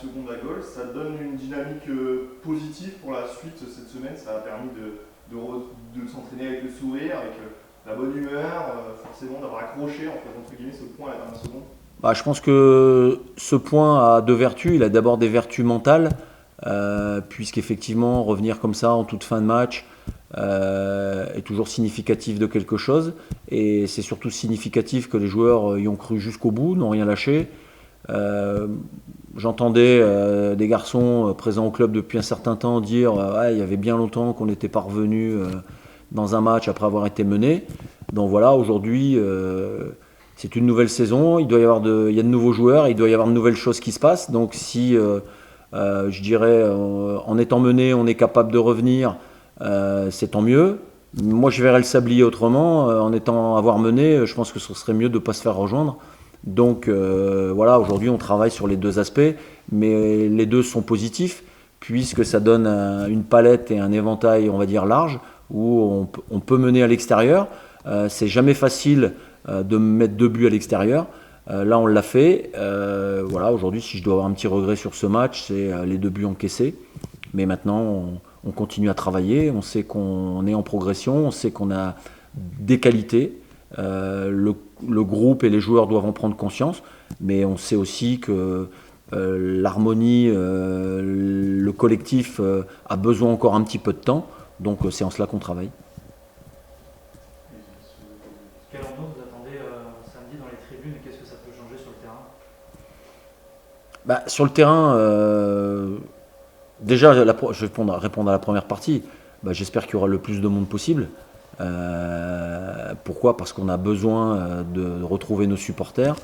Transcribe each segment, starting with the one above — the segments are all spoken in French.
secondes à Gaulle, ça donne une dynamique positive pour la suite cette semaine. Ça a permis de s'entraîner avec le sourire, avec la bonne humeur, forcément d'avoir accroché en fait, entre guillemets, ce point à la dernière seconde. Bah, je pense que ce point a deux vertus. Il a d'abord des vertus mentales, puisqu'effectivement, revenir comme ça en toute fin de match est toujours significatif de quelque chose. Et c'est surtout significatif que les joueurs y ont cru jusqu'au bout, n'ont rien lâché. Euh, J'entendais des garçons présents au club depuis un certain temps dire ouais, il y avait bien longtemps qu'on n'était pas revenu dans un match après avoir été mené. Donc voilà, aujourd'hui, c'est une nouvelle saison, il y a de nouveaux joueurs, il doit y avoir de nouvelles choses qui se passent. Donc si, je dirais, en étant mené, on est capable de revenir, c'est tant mieux. Moi, je verrais le sablier autrement. En étant avoir mené, je pense que ce serait mieux de ne pas se faire rejoindre. Donc voilà, aujourd'hui, on travaille sur les deux aspects, mais les deux sont positifs, puisque ça donne une palette et un éventail, on va dire, large, où on peut mener à l'extérieur. C'est jamais facile de mettre deux buts à l'extérieur. Là, on l'a fait. Voilà, aujourd'hui, si je dois avoir un petit regret sur ce match, c'est les deux buts encaissés. Mais maintenant, on continue à travailler. On sait qu'on est en progression. On sait qu'on a des qualités. Le groupe et les joueurs doivent en prendre conscience. Mais on sait aussi que l'harmonie, le collectif a besoin encore un petit peu de temps. Donc, c'est en cela qu'on travaille. Quelle ambiance vous attendez samedi dans les tribunes et qu'est-ce que ça peut changer sur le terrain? Bah, sur le terrain, déjà, je vais répondre à la première partie. Bah, j'espère qu'il y aura le plus de monde possible. Pourquoi? Parce qu'on a besoin de retrouver nos supporters.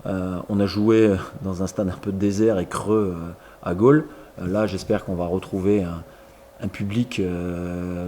On a joué dans un stade un peu désert et creux à Gaulle. Là, j'espère qu'on va retrouver un public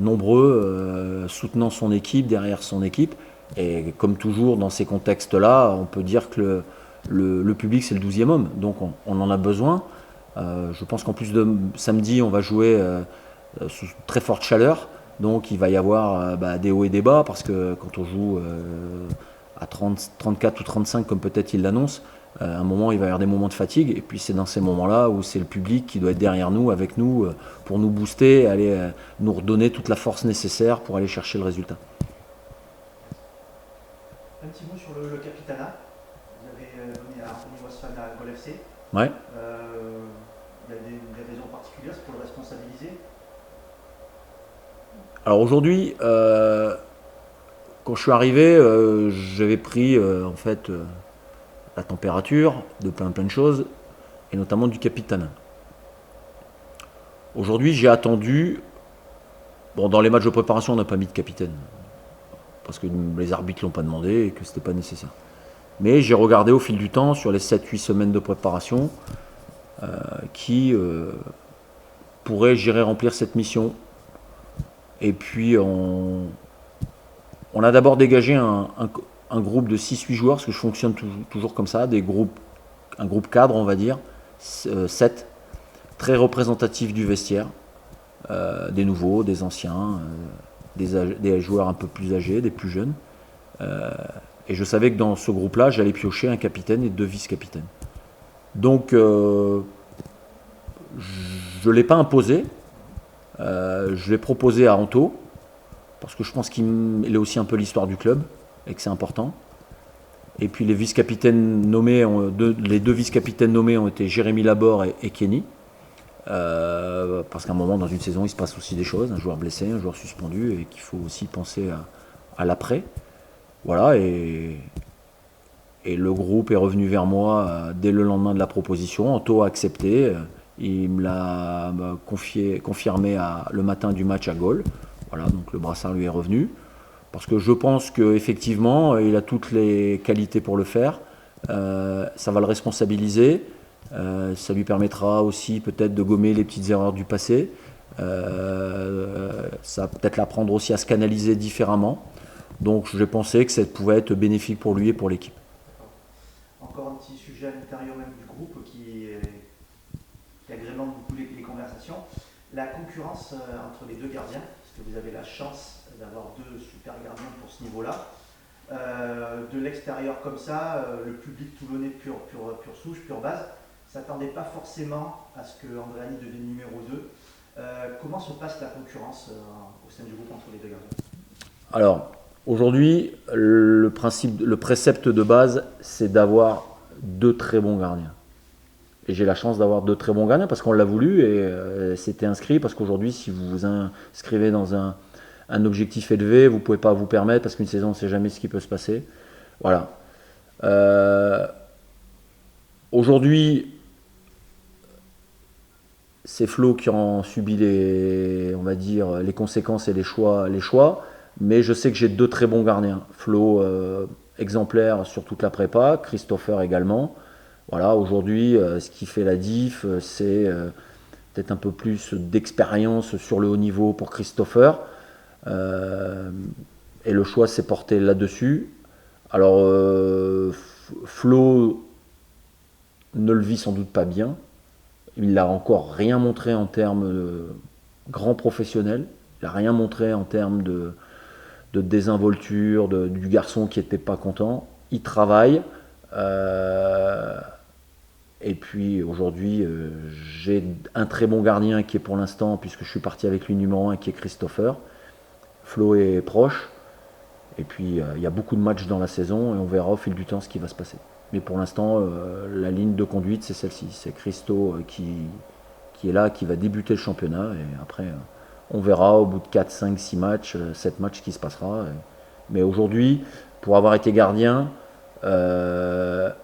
nombreux soutenant son équipe, derrière son équipe. Et comme toujours dans ces contextes-là, on peut dire que le public c'est le 12e homme, donc on en a besoin. Je pense qu'en plus de samedi, on va jouer sous très forte chaleur, donc il va y avoir des hauts et des bas, parce que quand on joue à 30, 34 ou 35 comme peut-être il l'annonce, à un moment il va y avoir des moments de fatigue, et puis c'est dans ces moments-là où c'est le public qui doit être derrière nous, avec nous, pour nous booster, aller nous redonner toute la force nécessaire pour aller chercher le résultat. Un petit mot sur le Capitana. Vous avez donné à Anthony Wasfan à Gol FC. Ouais. Il y a des raisons particulières, c'est pour le responsabiliser. Alors aujourd'hui, quand je suis arrivé, j'avais pris en fait la température de plein de choses, et notamment du capitaine. Aujourd'hui, j'ai attendu. Bon, dans les matchs de préparation, on n'a pas mis de capitaine, parce que les arbitres l'ont pas demandé et que c'était pas nécessaire. Mais j'ai regardé au fil du temps, sur les 7-8 semaines de préparation, qui pourrait, j'irais, remplir cette mission. Et puis on a d'abord dégagé un groupe de 6-8 joueurs, parce que je fonctionne toujours comme ça, un groupe cadre, on va dire, 7, très représentatif du vestiaire, des nouveaux, des anciens, des joueurs un peu plus âgés, des plus jeunes. Et je savais que dans ce groupe-là, j'allais piocher un capitaine et deux vice-capitaines. Donc, je ne l'ai pas imposé. Je l'ai proposé à Anto, parce que je pense qu'il est aussi un peu l'histoire du club et que c'est important. Et puis les vice-capitaines nommés, les deux vice-capitaines nommés ont été Jérémy Laborde et Kenny. Parce qu'à un moment dans une saison, il se passe aussi des choses, un joueur blessé, un joueur suspendu, et qu'il faut aussi penser à l'après. Voilà, et le groupe est revenu vers moi dès le lendemain de la proposition. Anto a accepté. Il me l'a confirmé le matin du match à Gaulle. Voilà, donc le brassard lui est revenu. Parce que je pense qu'effectivement, il a toutes les qualités pour le faire. Ça va le responsabiliser. Ça lui permettra aussi peut-être de gommer les petites erreurs du passé. Ça va peut-être l'apprendre aussi à se canaliser différemment. Donc j'ai pensé que ça pouvait être bénéfique pour lui et pour l'équipe. Encore un petit sujet à l'intérieur même du groupe qui agrémente beaucoup les conversations. La concurrence entre les deux gardiens, parce que vous avez la chance d'avoir deux super gardiens pour ce niveau-là. De l'extérieur comme ça, le public toulonnais pure souche, pure base, ne s'attendait pas forcément à ce que Andréani devienne numéro 2. Comment se passe la concurrence au sein du groupe entre les deux gardiens? Alors, aujourd'hui, le précepte de base, c'est d'avoir 2 très bons gardiens. Et j'ai la chance d'avoir 2 très bons gardiens parce qu'on l'a voulu et c'était inscrit. Parce qu'aujourd'hui, si vous vous inscrivez dans un objectif élevé, vous ne pouvez pas vous permettre parce qu'une saison, on ne sait jamais ce qui peut se passer. Voilà. Aujourd'hui, c'est Flo qui en subit les conséquences et les choix. Mais je sais que j'ai 2 très bons gardiens. Flo, exemplaire sur toute la prépa. Christopher également. Voilà, aujourd'hui, ce qui fait la diff, c'est peut-être un peu plus d'expérience sur le haut niveau pour Christopher. Et le choix s'est porté là-dessus. Alors, Flo ne le vit sans doute pas bien. Il n'a encore rien montré en termes de grand professionnel. Il n'a rien montré en termes de désinvolture, du garçon qui n'était pas content. Il travaille. Et puis aujourd'hui, j'ai un très bon gardien qui est pour l'instant, puisque je suis parti avec lui numéro 1, qui est Christopher. Flo est proche. Et puis il y a beaucoup de matchs dans la saison et on verra au fil du temps ce qui va se passer. Mais pour l'instant, la ligne de conduite, c'est celle-ci. C'est Christo qui est là, qui va débuter le championnat. Et après, on verra au bout de 4, 5, 6 matchs, 7 matchs ce qui se passera. Mais aujourd'hui, pour avoir été gardien, à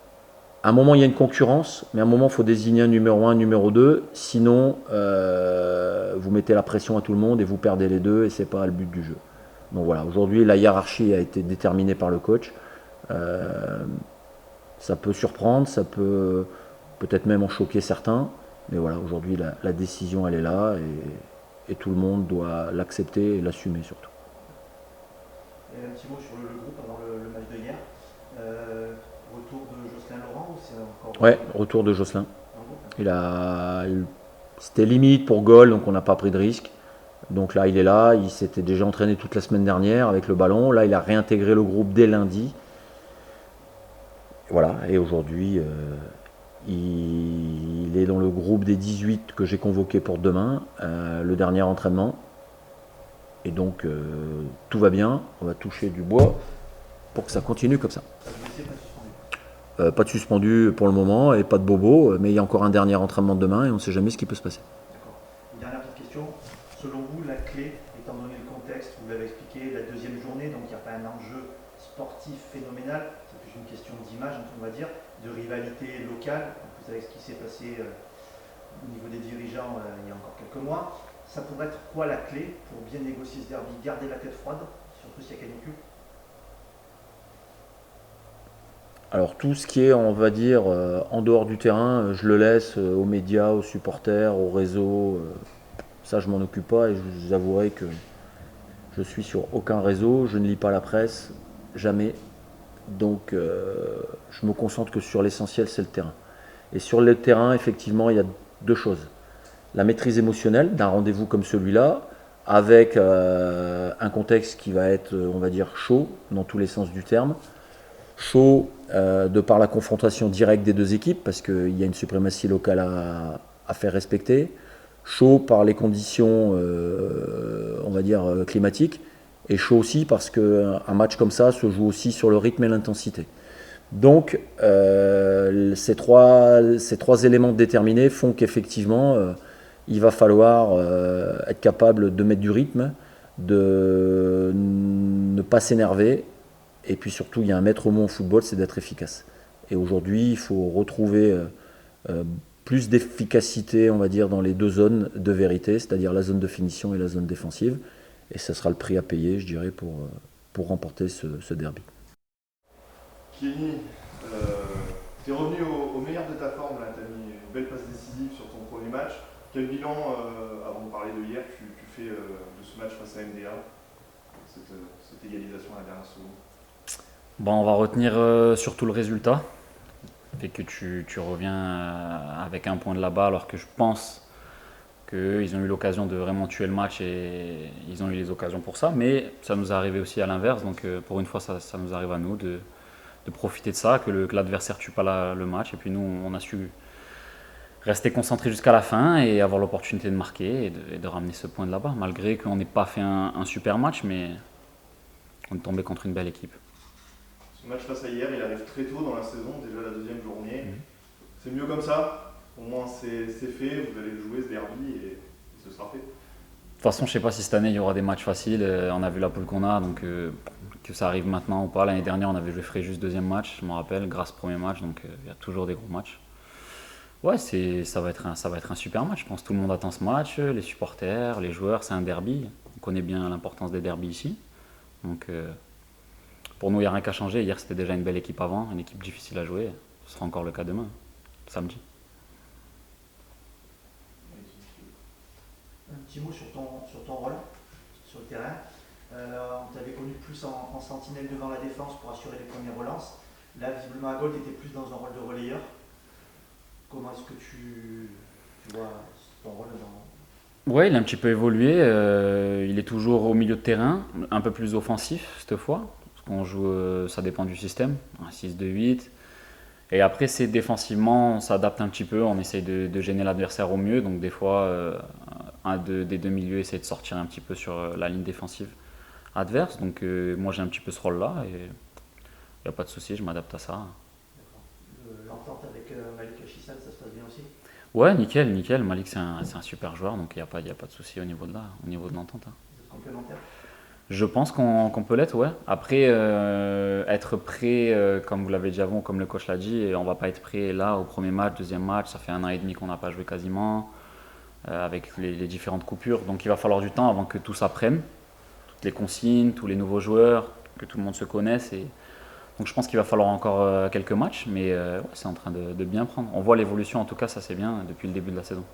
un moment, il y a une concurrence, mais à un moment, il faut désigner un numéro 1, un numéro 2. Sinon, vous mettez la pression à tout le monde et vous perdez les deux et ce n'est pas le but du jeu. Donc voilà, aujourd'hui, la hiérarchie a été déterminée par le coach. Ça peut surprendre, ça peut peut-être même en choquer certains. Mais voilà, aujourd'hui, la décision, elle est là et tout le monde doit l'accepter et l'assumer surtout. Et un petit mot sur le groupe avant le match de hier. Retour de Jocelyn Laurent ou c'est encore... Ouais, retour de Jocelyn. C'était limite pour goal, donc on n'a pas pris de risque. Donc là, il est là. Il s'était déjà entraîné toute la semaine dernière avec le ballon. Là, il a réintégré le groupe dès lundi. Voilà, et aujourd'hui, il est dans le groupe des 18 que j'ai convoqué pour demain, le dernier entraînement. Et donc, tout va bien. On va toucher du bois pour que ça continue comme ça. Pas de suspendu pour le moment et pas de bobo, mais il y a encore un dernier entraînement demain et on ne sait jamais ce qui peut se passer. D'accord. Une dernière petite question. Selon vous, la clé, étant donné le contexte, vous l'avez expliqué, la deuxième journée, donc il n'y a pas un enjeu sportif phénoménal, c'est plus une question d'image, on va dire, de rivalité locale. Vous savez ce qui s'est passé au niveau des dirigeants il y a encore quelques mois. Ça pourrait être quoi la clé pour bien négocier ce derby? Garder la tête froide, surtout s'il y a canicule? Alors tout ce qui est, on va dire, en dehors du terrain, je le laisse aux médias, aux supporters, au réseau. Ça, je m'en occupe pas et je vous avouerai que je suis sur aucun réseau, je ne lis pas la presse, jamais. Donc je me concentre que sur l'essentiel, c'est le terrain. Et sur le terrain, effectivement, il y a 2 choses. La maîtrise émotionnelle d'un rendez-vous comme celui-là, avec un contexte qui va être, on va dire, chaud, dans tous les sens du terme. Chaud de par la confrontation directe des 2 équipes, parce qu'il y a une suprématie locale à faire respecter. Chaud par les conditions, on va dire, climatiques. Et chaud aussi parce qu'un match comme ça se joue aussi sur le rythme et l'intensité. Donc, ces trois éléments déterminés font qu'effectivement, il va falloir être capable de mettre du rythme, de ne pas s'énerver. Et puis surtout, il y a un maître mot en football, c'est d'être efficace. Et aujourd'hui, il faut retrouver plus d'efficacité, on va dire, dans les 2 zones de vérité, c'est-à-dire la zone de finition et la zone défensive. Et ce sera le prix à payer, je dirais, pour remporter ce derby. Kenny, tu es revenu au meilleur de ta forme, tu as mis une belle passe décisive sur ton premier match. Quel bilan, avant de parler de hier, tu fais de ce match face à MDA, cette égalisation à la dernière seconde? Bon, on va retenir surtout le résultat, fait que tu reviens avec un point de là-bas alors que je pense qu'ils ont eu l'occasion de vraiment tuer le match et ils ont eu les occasions pour ça, mais ça nous est arrivé aussi à l'inverse, donc pour une fois ça nous arrive à nous de profiter de ça, que l'adversaire ne tue pas le match et puis nous on a su rester concentré jusqu'à la fin et avoir l'opportunité de marquer et de ramener ce point de là-bas, malgré qu'on n'ait pas fait un super match, mais on est tombé contre une belle équipe. Ce match face à hier, il arrive très tôt dans la saison, déjà la deuxième journée. Mhm. C'est mieux comme ça, au moins c'est fait, vous allez le jouer ce derby et ce sera fait. De toute façon, je ne sais pas si cette année il y aura des matchs faciles. On a vu la poule qu'on a, donc que ça arrive maintenant ou pas. L'année dernière, on avait joué Fréjus deuxième match, je me rappelle, grâce premier match, donc il y a toujours des gros matchs. Ouais, ça va être un super match. Je pense que tout le monde attend ce match, les supporters, les joueurs, c'est un derby. On connaît bien l'importance des derbys ici. Donc pour nous, il n'y a rien qu'à changer. Hier, c'était déjà une belle équipe avant, une équipe difficile à jouer. Ce sera encore le cas demain, samedi. Un petit mot sur ton rôle sur le terrain. On t'avait connu plus en sentinelle devant la défense pour assurer les premières relances. Là, visiblement, à Gold, tu étais plus dans un rôle de relayeur. Comment est-ce que tu vois ton rôle dans... Ouais, il a un petit peu évolué. Il est toujours au milieu de terrain, un peu plus offensif cette fois. Parce qu'on joue, ça dépend du système, un 6-2-8. Et après, c'est défensivement, on s'adapte un petit peu, on essaye de gêner l'adversaire au mieux. Donc des fois, des deux milieux essaie de sortir un petit peu sur la ligne défensive adverse. Donc moi, j'ai un petit peu ce rôle-là et il n'y a pas de souci, je m'adapte à ça. L'entente avec Malik Chissal, ça se passe bien aussi? Ouais, nickel. Malik, c'est un super joueur, donc il n'y a pas de souci au niveau de l'entente. Hein. Vous êtes complémentaires? Je pense qu'on peut l'être, ouais. Après, être prêt, comme vous l'avez dit avant, comme le coach l'a dit, et on va pas être prêt là au premier match, deuxième match. Ça fait 1 an et demi qu'on n'a pas joué quasiment, avec les différentes coupures. Donc il va falloir du temps avant que tout s'apprenne, toutes les consignes, tous les nouveaux joueurs, que tout le monde se connaisse. Donc je pense qu'il va falloir encore quelques matchs, mais ouais, c'est en train de bien prendre. On voit l'évolution, en tout cas, ça c'est bien depuis le début de la saison.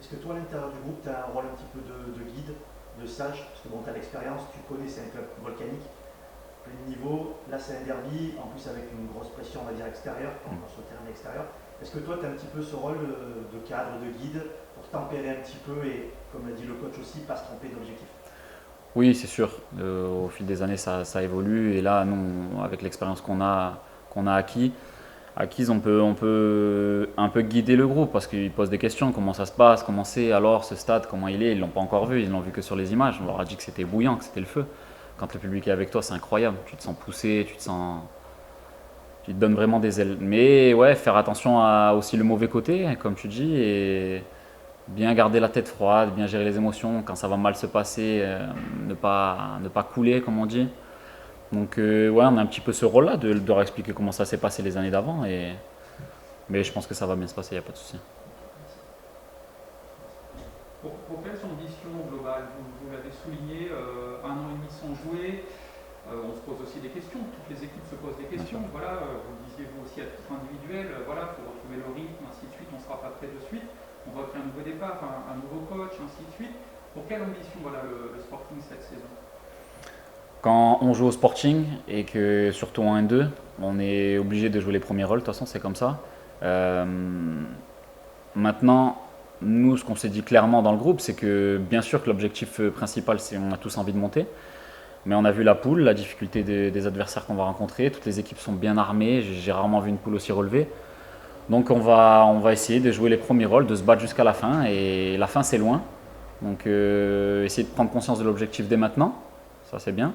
Est-ce que toi, à l'intérieur du groupe, tu as un rôle un petit peu de guide, de sage? Parce que bon, tu as l'expérience, tu connais, c'est un club volcanique, plein de niveau. Là, c'est un derby, en plus avec une grosse pression, on va dire, extérieure, quand on est sur le terrain extérieur. Est-ce que toi, tu as un petit peu ce rôle de cadre, de guide, pour tempérer un petit peu et, comme l'a dit le coach aussi, pas se tromper d'objectif? Oui, c'est sûr. Au fil des années, ça évolue. Et là, nous, avec l'expérience qu'on a acquise, on peut un peu guider le groupe parce qu'ils posent des questions. Comment ça se passe? Comment c'est? Alors, ce stade, comment il est? Ils ne l'ont pas encore vu. Ils l'ont vu que sur les images. On leur a dit que c'était bouillant, que c'était le feu. Quand le public est avec toi, c'est incroyable. Tu te sens poussé, tu te donnes vraiment des ailes. Mais ouais, faire attention à aussi le mauvais côté, comme tu dis, et bien garder la tête froide, bien gérer les émotions. Quand ça va mal se passer, ne pas couler, comme on dit. Donc ouais, on a un petit peu ce rôle-là de leur expliquer comment ça s'est passé les années d'avant. Mais je pense que ça va bien se passer, il n'y a pas de souci. Pour quelles ambitions globales? Vous l'avez souligné, 1 an et demi sans jouer. On se pose aussi des questions, toutes les équipes se posent des questions. Voilà, vous le disiez vous aussi à titre individuel, voilà, il faut retrouver le rythme, ainsi de suite, on ne sera pas prêt de suite. On va créer un nouveau départ, un nouveau coach, ainsi de suite. Pour quelle ambition voilà, le Sporting cette saison? Quand on joue au Sporting et que surtout en N2, on est obligé de jouer les premiers rôles, de toute façon c'est comme ça. Maintenant, nous ce qu'on s'est dit clairement dans le groupe, c'est que bien sûr que l'objectif principal c'est on a tous envie de monter. Mais on a vu la poule, la difficulté des adversaires qu'on va rencontrer, toutes les équipes sont bien armées, j'ai rarement vu une poule aussi relevée. Donc on va essayer de jouer les premiers rôles, de se battre jusqu'à la fin, et la fin c'est loin. Donc essayer de prendre conscience de l'objectif dès maintenant, ça c'est bien.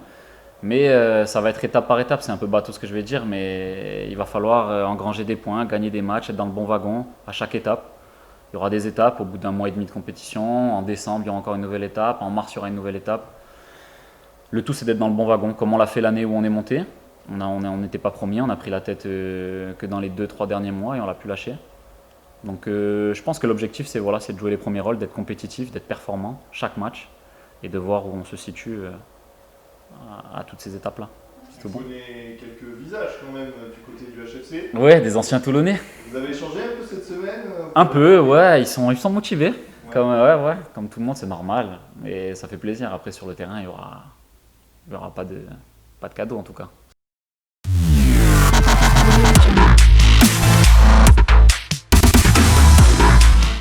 Mais ça va être étape par étape, c'est un peu bateau ce que je vais dire, mais il va falloir engranger des points, gagner des matchs, être dans le bon wagon à chaque étape. Il y aura des étapes au bout d'1 mois et demi de compétition, en décembre il y aura encore une nouvelle étape, en mars il y aura une nouvelle étape. Le tout c'est d'être dans le bon wagon, comme on l'a fait l'année où on est monté. On n'était pas premier, on a pris la tête que dans les 2-3 derniers mois et on l'a pu lâcher. Donc je pense que l'objectif c'est de jouer les premiers rôles, d'être compétitif, d'être performant chaque match et de voir où on se situe à toutes ces étapes-là. On connaît quelques visages quand même du côté du HFC. Ouais, des anciens Toulonnais. Vous avez échangé un peu cette semaine? Un peu, ouais, ils sont motivés. Ouais. Comme tout le monde, c'est normal. Et ça fait plaisir. Après sur le terrain, il y aura pas de cadeau en tout cas.